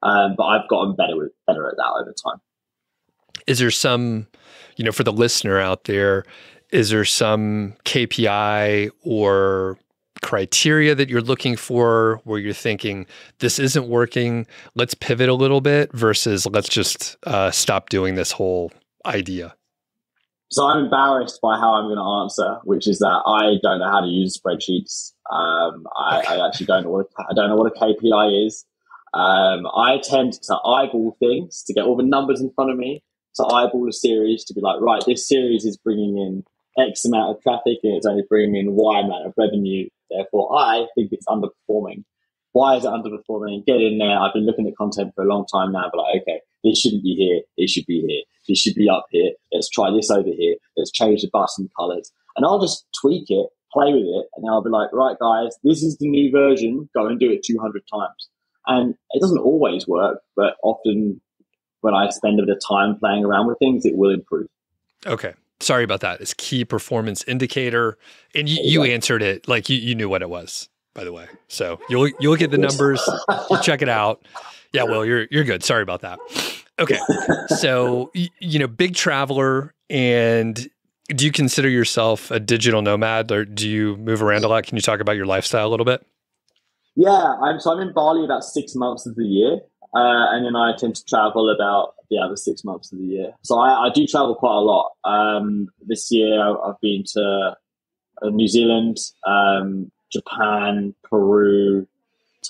Speaker 2: but I've gotten better at that over time.
Speaker 1: Is there some, for the listener out there, is there some KPI or criteria that you're looking for where you're thinking this isn't working, let's pivot a little bit versus let's just stop doing this whole idea?
Speaker 2: So I'm embarrassed by how I'm going to answer, which is that I don't know how to use spreadsheets. I actually don't know what a KPI is. I tend to eyeball things to get all the numbers in front of me, to eyeball a series to be like, right, this series is bringing in X amount of traffic and it's only bringing in Y amount of revenue. Therefore, I think it's underperforming. Why is it underperforming? Get in there. I've been looking at content for a long time now, but like, okay, this shouldn't be here. It should be here. This should be up here. Let's try this over here. Let's change the button colors. And I'll just tweak it, play with it, and I'll be like, right, guys, this is the new version. Go and do it 200 times. And it doesn't always work, but often when I spend a bit of time playing around with things, it will improve.
Speaker 1: Okay. Sorry about that. It's key performance indicator. And you answered it like you knew what it was, by the way. So you'll look at the numbers, you check it out. Yeah, well, you're good. Sorry about that. Okay. So, big traveler, and do you consider yourself a digital nomad, or do you move around a lot? Can you talk about your lifestyle a little bit?
Speaker 2: Yeah, I'm in Bali about 6 months of the year. And then I tend to travel about the other 6 months of the year. So I do travel quite a lot. This year I've been to New Zealand, Japan, Peru,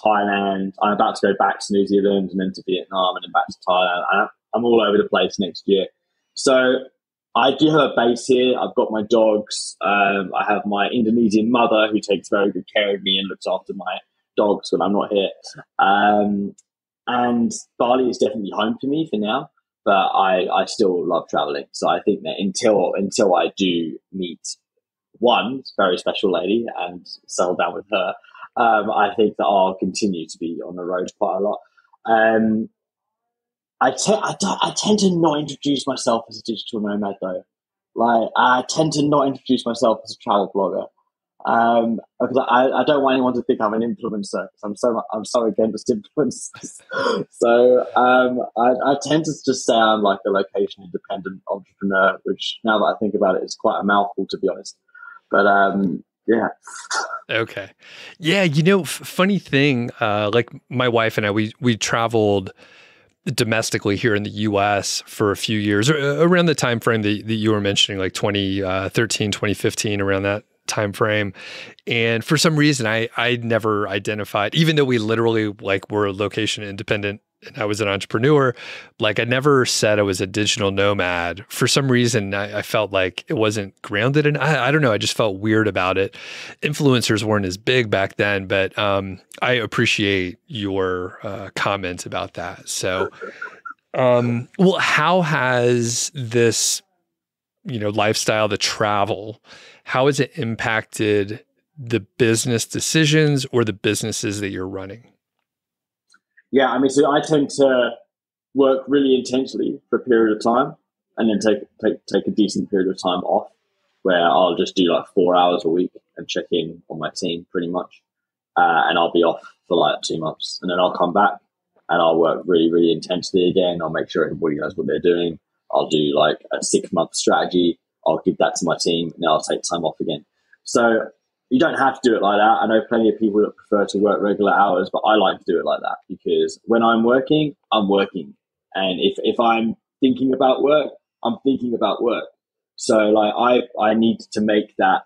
Speaker 2: Thailand. I'm about to go back to New Zealand and then to Vietnam and then back to Thailand. I'm all over the place next year. So I do have a base here. I've got my dogs. I have my Indonesian mother who takes very good care of me and looks after my dogs when I'm not here. And Bali is definitely home to me for now, but I still love traveling. So I think that until I do meet one very special lady and settle down with her, I think that I'll continue to be on the road quite a lot. I tend to not introduce myself as a digital nomad though. Like I tend to not introduce myself as a travel blogger. Because I don't want anyone to think I'm an influencer. I'm so against influencers. So I tend to just say I'm like a location independent entrepreneur, which now that I think about it, is quite a mouthful to be honest. But yeah.
Speaker 1: Okay. Yeah. Funny thing, like my wife and I, we traveled domestically here in the US for a few years, around the time frame that you were mentioning, like 2013, 2015, around that time frame. And for some reason, I never identified, even though we literally like were location independent and I was an entrepreneur, like I never said I was a digital nomad. For some reason, I felt like it wasn't grounded, and I don't know. I just felt weird about it. Influencers weren't as big back then, but I appreciate your comment about that. So, well, how has this, lifestyle, the travel, how has it impacted the business decisions or the businesses that you're running?
Speaker 2: Yeah, I mean, so I tend to work really intensely for a period of time, and then take a decent period of time off, where I'll just do like 4 hours a week and check in on my team pretty much, and I'll be off for like 2 months, and then I'll come back and I'll work really, really intensely again. I'll make sure everybody knows what they're doing. I'll do like a 6-month strategy. I'll give that to my team, and then I'll take time off again. So you don't have to do it like that. I know plenty of people that prefer to work regular hours, but I like to do it like that because when I'm working, I'm working. And if I'm thinking about work, I'm thinking about work. So like I need to make that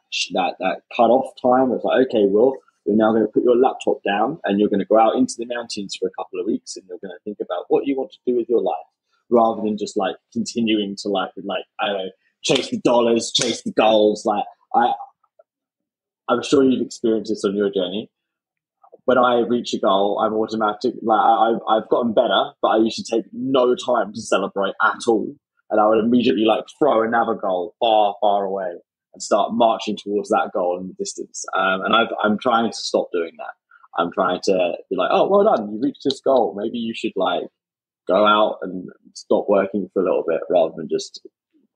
Speaker 2: cut off time. It's like, okay, Will, you're now going to put your laptop down and you're going to go out into the mountains for a couple of weeks and you're going to think about what you want to do with your life rather than just like continuing to like, I don't know, chase the dollars, chase the goals. Like I'm sure you've experienced this on your journey. When I reach a goal, I'm automatic. Like I've gotten better, but I used to take no time to celebrate at all, and I would immediately like throw another goal far, far away and start marching towards that goal in the distance. And I'm trying to stop doing that. I'm trying to be like, oh, well done, you reached this goal. Maybe you should like go out and stop working for a little bit rather than just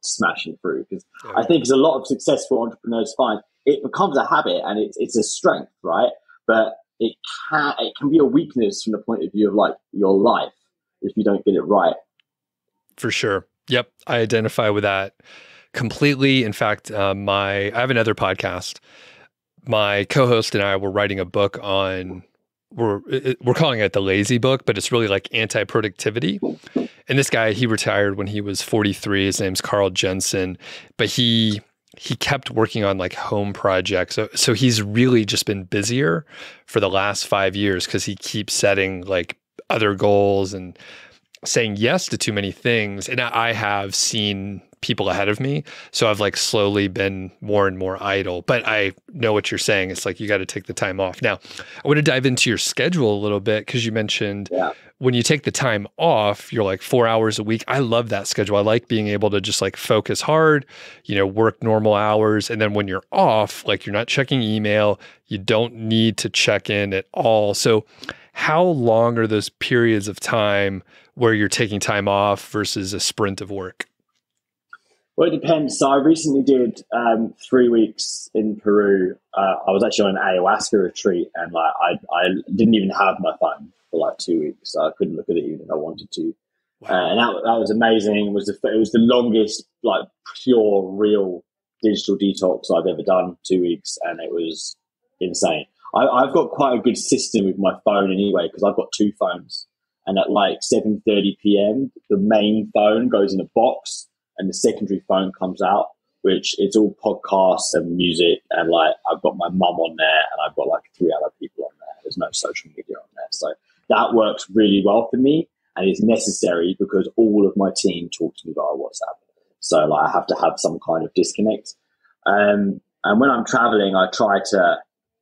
Speaker 2: smashing through. Because I think as a lot of successful entrepreneurs find, it becomes a habit and it's a strength, right? But it can be a weakness from the point of view of like your life if you don't get it right.
Speaker 1: For sure. Yep. I identify with that completely. In fact, I have another podcast. My co-host and I were writing a book on, we're calling it the lazy book, but it's really like anti-productivity. And this guy, he retired when he was 43. His name's Carl Jensen, but he kept working on like home projects. So he's really just been busier for the last 5 years because he keeps setting like other goals and saying yes to too many things. And I have seen people ahead of me. So I've like slowly been more and more idle, but I know what you're saying. It's like, you got to take the time off. Now, I want to dive into your schedule a little bit because you mentioned when you take the time off, you're like 4 hours a week. I love that schedule. I like being able to just like focus hard, work normal hours. And then when you're off, like you're not checking email, you don't need to check in at all. So how long are those periods of time where you're taking time off versus a sprint of work?
Speaker 2: Well, it depends. So I recently did 3 weeks in Peru. I was actually on an ayahuasca retreat, and like I didn't even have my phone for like 2 weeks, so I couldn't look at it even if I wanted to. Wow. And that was amazing. It was the longest like pure real digital detox I've ever done. 2 weeks, and it was insane. I've got quite a good system with my phone anyway because I've got 2 phones, and at like 7:30 p.m. the main phone goes in a box. And the secondary phone comes out, which it's all podcasts and music. And like, I've got my mum on there and I've got like 3 other people on there. There's no social media on there. So that works really well for me. And it's necessary because all of my team talk to me via WhatsApp. So like, I have to have some kind of disconnect. And when I'm traveling, I try to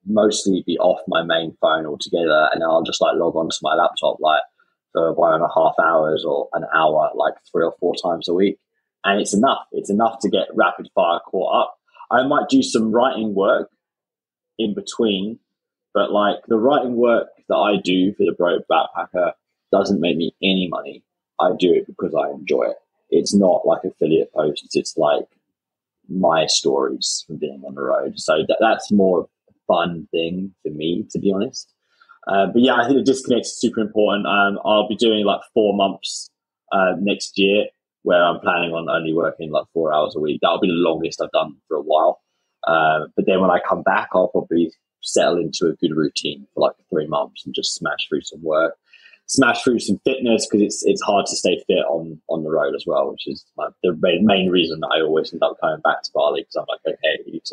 Speaker 2: mostly be off my main phone altogether. And then I'll just like log onto my laptop, like for 1.5 hours or an hour, like 3 or 4 times a week. And it's enough. It's enough to get rapid fire caught up. I might do some writing work in between, but like the writing work that I do for the Broke Backpacker doesn't make me any money. I do it because I enjoy it. It's not like affiliate posts. It's like my stories from being on the road. So that's more of a fun thing for me, to be honest. But yeah, I think the disconnect is super important. I'll be doing like 4 months next year, where I'm planning on only working like 4 hours a week. That'll be the longest I've done for a while. But then when I come back, I'll probably settle into a good routine for like 3 months and just smash through some work, smash through some fitness, because it's hard to stay fit on the road as well, which is like the main reason that I always end up coming back to Bali, because I'm like, okay, you need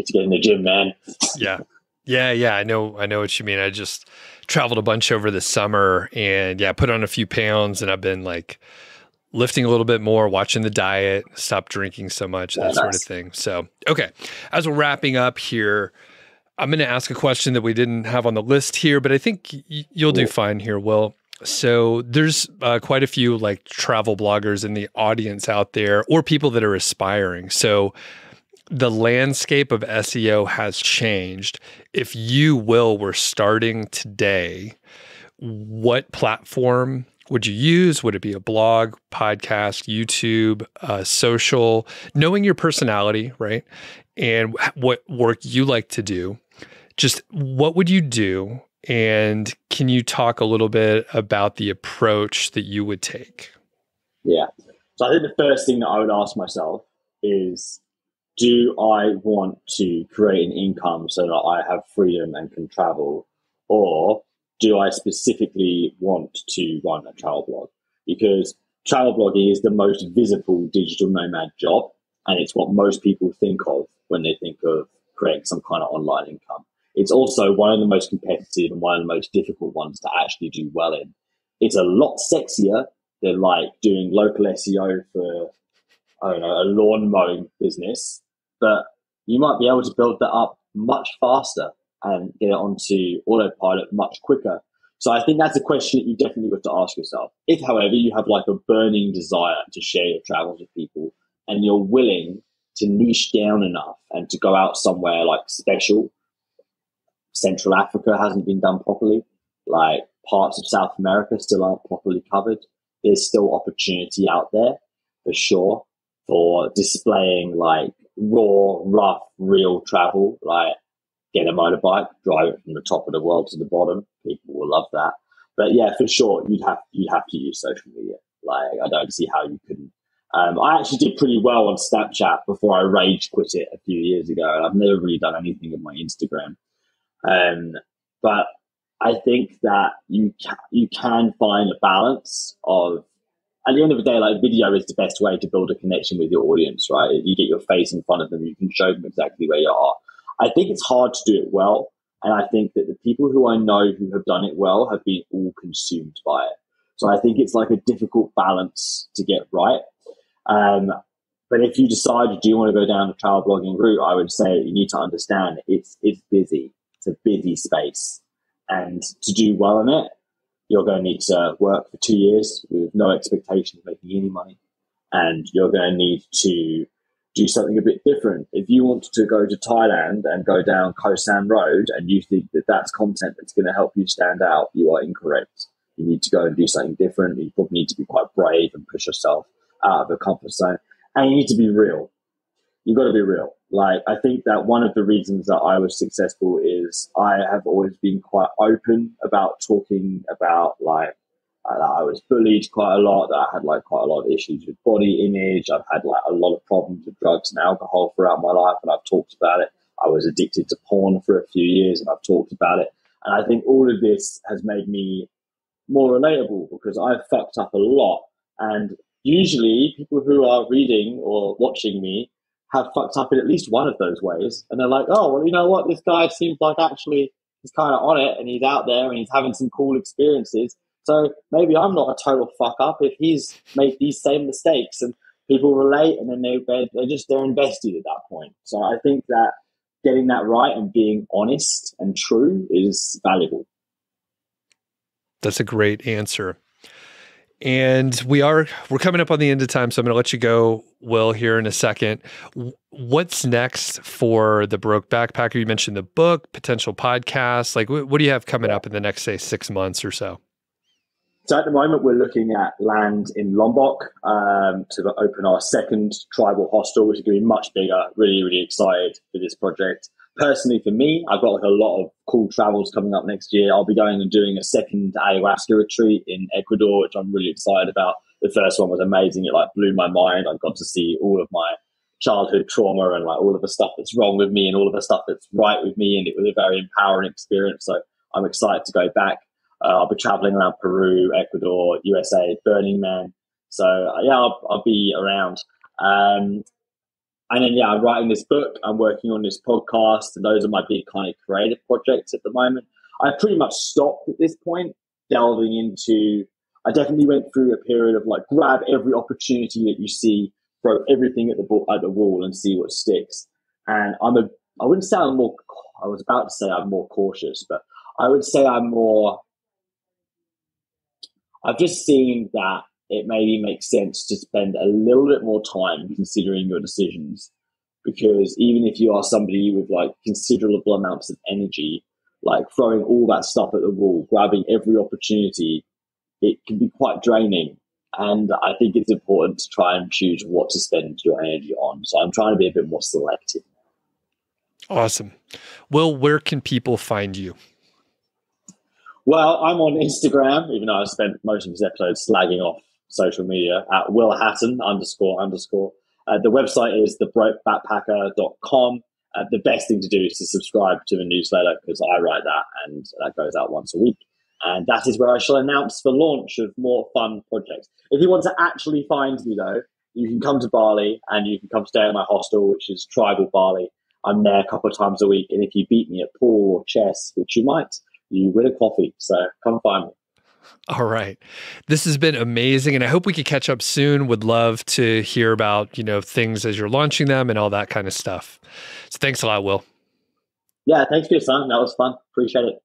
Speaker 2: to get in the gym, man.
Speaker 1: Yeah. Yeah, I know what you mean. I just traveled a bunch over the summer and put on a few pounds, and I've been like lifting a little bit more, watching the diet, stop drinking so much, that sort of thing. So, okay. As we're wrapping up here, I'm going to ask a question that we didn't have on the list here, but I think you'll do fine here, Will. So there's quite a few like travel bloggers in the audience out there, or people that are aspiring. So the landscape of SEO has changed. If you, Will, were starting today, what platform would you use? Would it be a blog, podcast, YouTube, social? Knowing your personality, right? And what work you like to do, just what would you do? And can you talk a little bit about the approach that you would take?
Speaker 2: Yeah. So I think the first thing that I would ask myself is, do I want to create an income so that I have freedom and can travel? Or do I specifically want to run a travel blog? Because travel blogging is the most visible digital nomad job. And it's what most people think of when they think of creating some kind of online income. It's also one of the most competitive and one of the most difficult ones to actually do well in. It's a lot sexier than like doing local SEO for, I don't know, a lawn mowing business, but you might be able to build that up much faster and get it onto autopilot much quicker. So I think that's a question that you definitely got to ask yourself. If, however, you have like a burning desire to share your travels with people and you're willing to niche down enough and to go out somewhere like special, Central Africa hasn't been done properly, like parts of South America still aren't properly covered. There's still opportunity out there for sure for displaying like raw, rough, real travel, like get a motorbike, drive it from the top of the world to the bottom. People will love that. But yeah, for sure, you'd have to use social media. Like I don't see how you couldn't. I actually did pretty well on Snapchat before I rage quit it a few years ago, and I've never really done anything with my Instagram. But I think that you can find a balance of, at the end of the day, like video is the best way to build a connection with your audience, right? You get your face in front of them, you can show them exactly where you are. I think it's hard to do it well. And I think that the people who I know who have done it well have been all consumed by it. So I think it's like a difficult balance to get right. But if you decide you do want to go down the travel blogging route, I would say you need to understand it's busy. It's a busy space. And to do well in it, you're going to need to work for 2 years with no expectation of making any money. And you're going to need to do something a bit different. If you want to go to Thailand and go down Koh San Road and you think that that's content that's going to help you stand out, you are incorrect. You need to go and do something different. You probably need to be quite brave and push yourself out of the comfort zone. And you need to be real. You've got to be real. Like, I think that one of the reasons that I was successful is I have always been quite open about talking about, like, I was bullied quite a lot, that I had, like, quite a lot of issues with body image. I've had, like, a lot of problems with drugs and alcohol throughout my life, and I've talked about it. I was addicted to porn for a few years, and I've talked about it. And I think all of this has made me more relatable because I've fucked up a lot. And usually people who are reading or watching me have fucked up in at least one of those ways. And they're like, oh, well, you know what? This guy seems like actually he's kind of on it and he's out there and he's having some cool experiences. So maybe I'm not a total fuck up if he's made these same mistakes, and people relate, and then they're invested at that point. So I think that getting that right and being honest and true is valuable.
Speaker 1: That's a great answer. And we're coming up on the end of time, so I'm going to let you go, Will, here in a second. What's next for the Broke Backpacker? You mentioned the book, potential podcasts. Like, what do you have coming up in the next, say, 6 months or so?
Speaker 2: So at the moment, we're looking at land in Lombok to open our second tribal hostel, which is going to be much bigger. Really, really excited for this project. Personally, for me, I've got like a lot of cool travels coming up next year. I'll be going and doing a second ayahuasca retreat in Ecuador, which I'm really excited about. The first one was amazing. It like blew my mind. I got to see all of my childhood trauma and like all of the stuff that's wrong with me and all of the stuff that's right with me. And it was a very empowering experience. So I'm excited to go back. I'll be traveling around Peru, Ecuador, USA, Burning Man. So yeah, I'll be around. And then, yeah, I'm writing this book. I'm working on this podcast. And those are my big kind of creative projects at the moment. I pretty much stopped at this point delving into, I definitely went through a period of like, grab every opportunity that you see, throw everything at the wall and see what sticks. And I wouldn't say I'm more, I was about to say I'm more cautious, but I would say I've just seen that it maybe makes sense to spend a little bit more time considering your decisions. Because even if you are somebody with like considerable amounts of energy, like throwing all that stuff at the wall, grabbing every opportunity, it can be quite draining. And I think it's important to try and choose what to spend your energy on. So I'm trying to be a bit more selective.
Speaker 1: Awesome. Well, where can people find you?
Speaker 2: Well, I'm on Instagram, even though I spent most of this episode slagging off social media, at Will Hatton __. The website is thebrokebackpacker.com. The best thing to do is to subscribe to the newsletter because I write that and that goes out once a week. And that is where I shall announce the launch of more fun projects. If you want to actually find me, though, you can come to Bali and you can come stay at my hostel, which is Tribal Bali. I'm there a couple of times a week. And if you beat me at pool or chess, which you might, you win a coffee. So come find me.
Speaker 1: All right. This has been amazing. And I hope we could catch up soon. Would love to hear about, things as you're launching them and all that kind of stuff. So thanks a lot, Will.
Speaker 2: Yeah, thanks for your time. That was fun. Appreciate it.